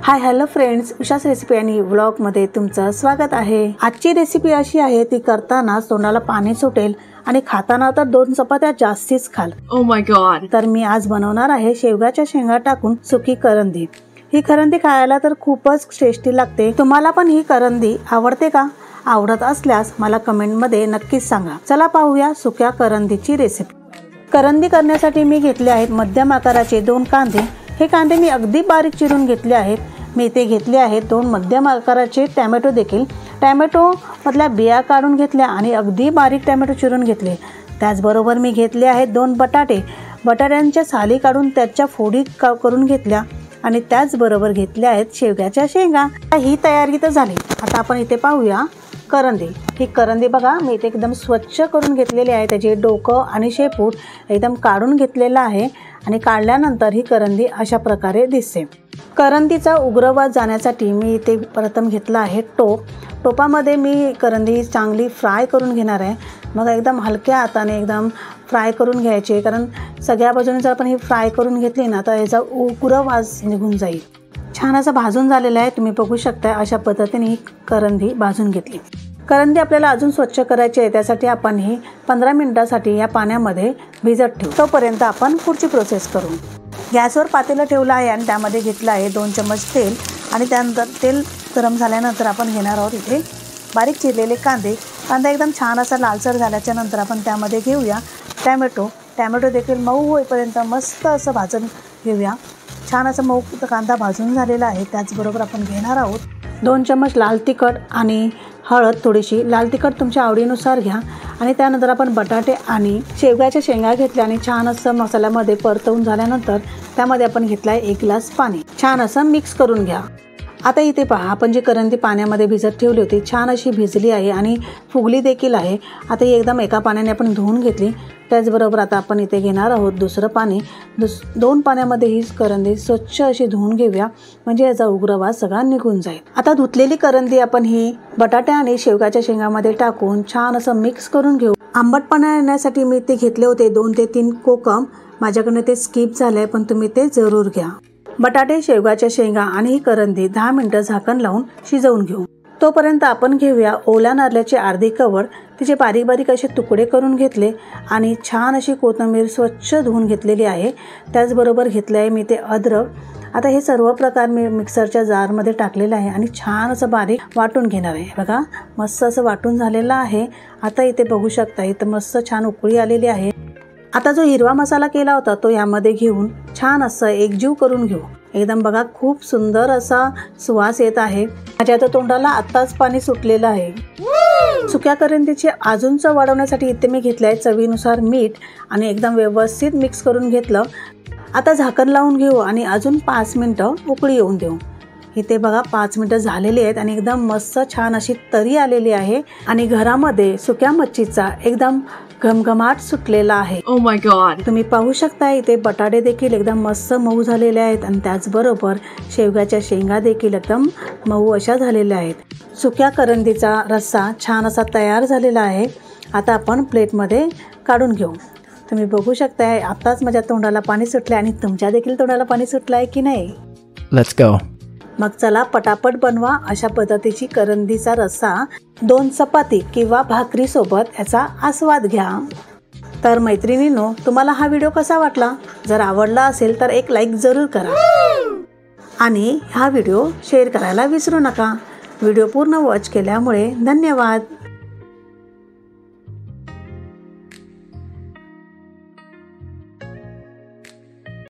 Hi hello friends, उषास recipe आणि व्लॉगमध्ये तुमचं स्वागत आहे। आजची रेसिपी अशी आहे, ती करताना तोंडाला पाणी सुटेल आणि खाताना तर 2 चपात्या जास्तीच खाल। Oh my God. तर मी आज बनवणार आहे शेवगाच्या शेंगा टाकून सुकी करंदी। ही करंदी खायला तर खूपच टेस्टी लागते। तुम्हाला पण ही करंदी आवडते का? आवडत असल्यास मला कमेंटमध्ये नक्कीच सांगा। चला पाहूया सुक्या करंदीची रेसिपी। करंदी करण्यासाठी मी घेतले आहेत मध्यम आकाराचे 2 कांदे। हे कांदे मी अगदी बारीक चिरून घेतले आहेत। मी इथे घेतले आहेत 2 मध्यम आकाराचे टोमॅटो देखील। टोमॅटो मधल्या बिया काढून घेतल्या आणि अगदी बारीक टोमॅटो चिरून घेतले। त्याचबरोबर मी घेतले आहेत 2 बटाटे। बटाट्यांच्या साली काढून त्याच्या फोडी करून घेतल्या आणि त्याचबरोबर घेतल्या आहेत शेवग्याच्या शेंगा। ही तयारी तर झाली। आता आपण इथे पाहूया करंदी। ही करंदी बघा, मी इथे एकदम स्वच्छ करून घेतलेली आहे। त्याचे डोकं आणि शेपूट एकदम काढून घेतलेला आहे आणि काढल्यानंतर ही करंदी अशा प्रकारे दिसते। करंदीचा उग्रवास जाण्यासाठी मी इथे प्रथम घेतला आहे टोप। टोपामध्ये मी करंदी चांगली फ्राय करून घेणार आहे। मग एकदम हलक्या हाताने एकदम फ्राय करून घ्यायचे, कारण सगळ्या बाजूने जर आपण ही फ्राय करून घेतली ना तर याचा उग्रवास निघून जाईल। छान असं भाजून झालेलं आहे, तुम्ही बघू शकता। अशा पद्धतीने ही करंदी भाजून घेतली। करंदी आपल्याला अजून स्वच्छ करायची आहे, त्यासाठी आपण ही 15 मिनिटांसाठी या पाण्यामध्ये भिजत ठेवू। तोपर्यंत आपण पुढची प्रोसेस करू। गॅसवर पातेलं ठेवलं आहे आणि त्यामध्ये घेतलं आहे 2 चमच तेल आणि त्यानंतर तेल गरम झाल्यानंतर आपण घेणार आहोत इथे बारीक चिरलेले कांदे। कांदा एकदम छान असा लालसर झाल्याच्या नंतर आपण त्यामध्ये घेऊया टोमॅटो देखील मऊ होईपर्यंत मस्त असं भाजून घेऊया। छान असं मऊ कांदा भाजून झालेला आहे। त्याचबरोबर आपण घेणार आहोत 2 चमच लाल तिखट आणि हळद थोडीशी। लाल तिखट तुमच्या आवडीनुसार घ्या आणि त्यानंतर आपण बटाटे आणि शेवग्याच्या शेंगा घेतल्या आणि छान असं मसाल्यामध्ये परतवून झाल्यानंतर त्यामध्ये आपण घेतला आहे 1 ग्लास पाणी। छान असं मिक्स करून घ्या। आता इथे पहा, आपण जी करंदी पाण्यामध्ये भिजत ठेवली होती छान अशी भिजली आहे आणि फुगली देखील आहे। आता ही एकदम एका पाण्याने आपण धुवून घेतली। त्याचबरोबर आता आपण इथे घेणार आहोत दुसरं पाणी। 2 पाण्यामध्ये ही करंदी स्वच्छ अशी धुवून घेऊया, म्हणजे याचा उग्रवास सगळा निघून जाईल। आता धुतलेली करंदी आपण ही बटाटे आणि शेवगाच्या शेंगामध्ये टाकून छान असं मिक्स करून घेऊ। आंबटपणा येण्यासाठी मी ते घेतले होते 2 ते 3 कोकम। माझ्याकडनं ते स्किप झाले, पण तुम्ही ते जरूर घ्या। बटाटे, शेवगाच्या शेंगा आणि ही करंदी 10 मिनिटं झाकण लावून शिजवून घेऊ। तोपर्यंत आपण घेऊया ओल्या नारळाची अर्धी कवड। तिचे बारीक बारीक असे तुकडे करून घेतले आणि छान अशी कोथिंबीर स्वच्छ धुवून घेतलेली आहे। त्याचबरोबर घेतले आहे मी ते अद्रक। आता हे सर्व प्रकार मी मिक्सरच्या जारमध्ये टाकलेलं आहे आणि छान असं बारीक वाटून घेणार आहे। बघा, मस्त असं वाटून झालेलं आहे। आता इथे बघू शकता, इथं मस्त छान उकळी आलेली आहे। आता जो हिरवा मसाला केला होता तो यामध्ये घेऊन छान असं एकजीव करून घेऊ। एकदम बघा, खूप सुंदर असा सुवास येत आहे। माझ्या आता तोंडाला आत्ताच पाणी सुटलेलं आहे। सुक्या करंदीची अजून चव वाढवण्यासाठी इथे मी घेतलं आहे चवीनुसार मीठ आणि एकदम व्यवस्थित मिक्स करून घेतलं। आता झाकण लावून घेऊ आणि अजून 5 मिनिटं उकळी येऊन देऊ। इथे बघा 5 मिनिटं झालेली आहेत आणि एकदम मस्त छान अशी तरी आलेली आहे आणि घरामध्ये सुक्या मच्छीचा एकदम घमघमाट सुटलेला आहे। Oh my God. तुम्ही पाहू शकता इथे बटाटे देखील एकदम मस्त मऊ झालेले आहेत आणि त्याचबरोबर शेवग्याच्या शेंगा देखील एकदम मऊ अशा झालेल्या आहेत। सुक्या करंदीचा रस्सा छान असा तयार झालेला आहे। आता आपण प्लेटमध्ये काढून घेऊ। तुम्ही बघू शकताय, आताच माझ्या तोंडाला पाणी सुटले आणि तुमच्या देखील तोंडाला पाणी सुटलं आहे की नाही? Let's go. मग चला पटापट बनवा अशा पद्धतीची करंदीचा रस्सा। 2 चपाती किंवा भाकरी सोबत याचा आस्वाद घ्या। तर मैत्रिणींनो, तुम्हाला हा व्हिडिओ कसा वाटला? जर आवडला असेल तर एक लाईक जरूर करा आणि हा व्हिडिओ शेअर करायला विसरू नका। व्हिडिओ पूर्ण वॉच केल्यामुळे धन्यवाद।